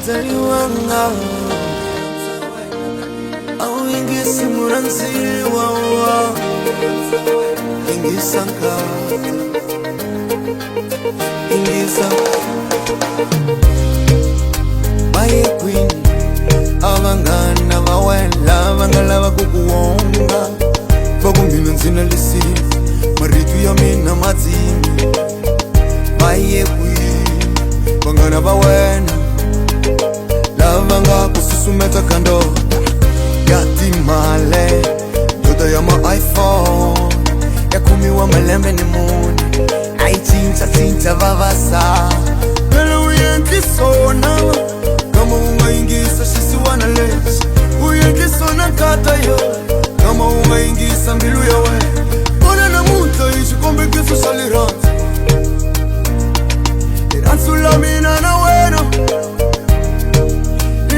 taliwanga au ingisi muranziwa ingisa nkata ingisa my queen abangana bawela bangalaba kukuwonga bakumina nzina lisi maritu ya mina mazini my queen bangana bawena lavanga kususumeta kando yati male doda ya ma iPhone ya kumiwa malembe ni muni aitinta vavasa Pelo uyentisona kama umaingisa shisi wana lesi uyentisona kata yo kama umaingisa mbilu ya we Bona na muta ishi kombe kisu saliranta Iransula mina na wena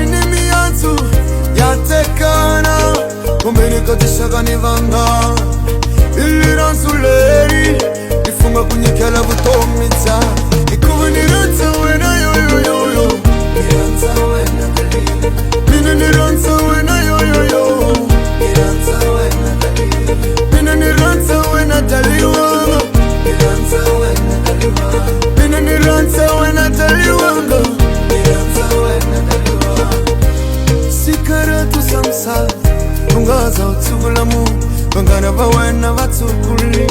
Inimi yantu yatekana Kumbini katishaga nivanga Iliransuleri Ifunga kunyekela butomita Ikubu niranta wena yo yo yo yo Niranta wena dali Mina niranta wena yo yo yo Niranta wena dali Mina niranta wena dali wanga Niranta wena dali wanga Mina niranta wena dali wanga Niranta wena dali wanga Sikaratu samsa Ungaza utugulamu Bangana bawena batukuli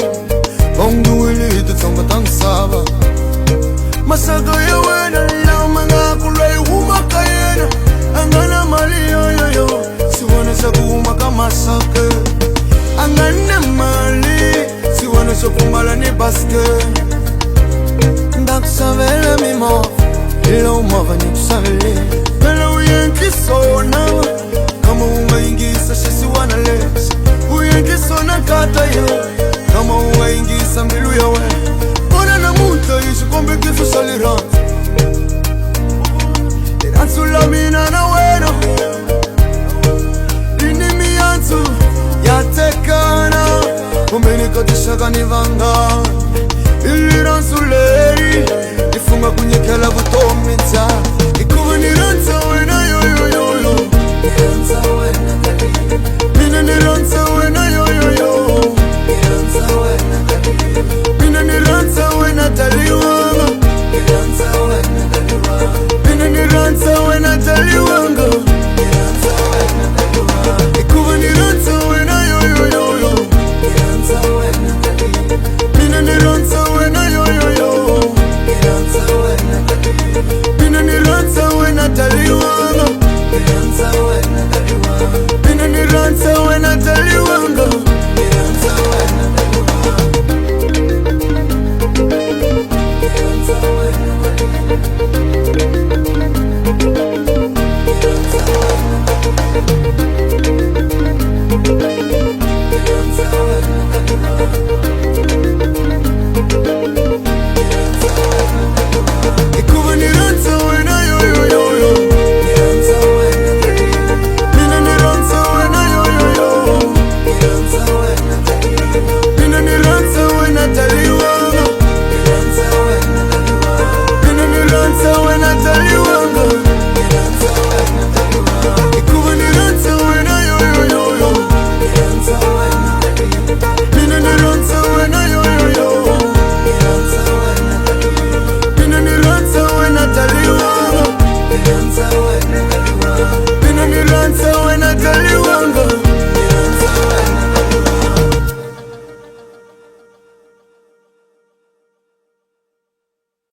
Bonguili tutonga tangsaba Masaga ya wena Lamanga kulai humaka yena Angana mali yo yo yo Siwana shaku humaka masake Angana mali Siwana shaku mala ni baske Ndakusavele mimo Ilo umava ni kusavele Pela uyenkisona Kama umaingisa shisi wana lesi Uyenkisona kata yo Kama umaingisa mbilu ya we Bona na muta ishi kombe kisu saliranta Iransula mina na wena Inimi yantu yatekana Kumbini katishaga nivanga Iliransuleri Ifunga kunyekela butomita Ikubu niranta wena yo yo yo yo Niranta wena dali Mina niranta wena yo yo yo Niranta wena dali Mina niranta wena dali wanga Niranta wena dali wanga Mina niranta wena dali wanga Niranta wena dali wanga Ikubu niranta wena yo yo yo yo Niranta wena dali Mina niranta wena yo yo yo Niranta wena dali Mina niranta wena dali wanga Niranta wena dali wanga Mina niranta wena dali wanga Niranta wena dali wanga Niranta wena Ikubu niranta wena yo yo yo yo Niranta wena dali Mina niranta wena yo yo yo Niranta wena dali Mina niranta wena dali wanga Niranta wena dali wanga Mina niranta wena dali wanga Niranta wena dali wanga Ikubu niranta wena yo yo yo yo Niranta wena dali Mina niranta wena yo yo yo Niranta wena dali Mina niranta wena dali wanga Niranta wena dali wanga Mina niranta wena dali wanga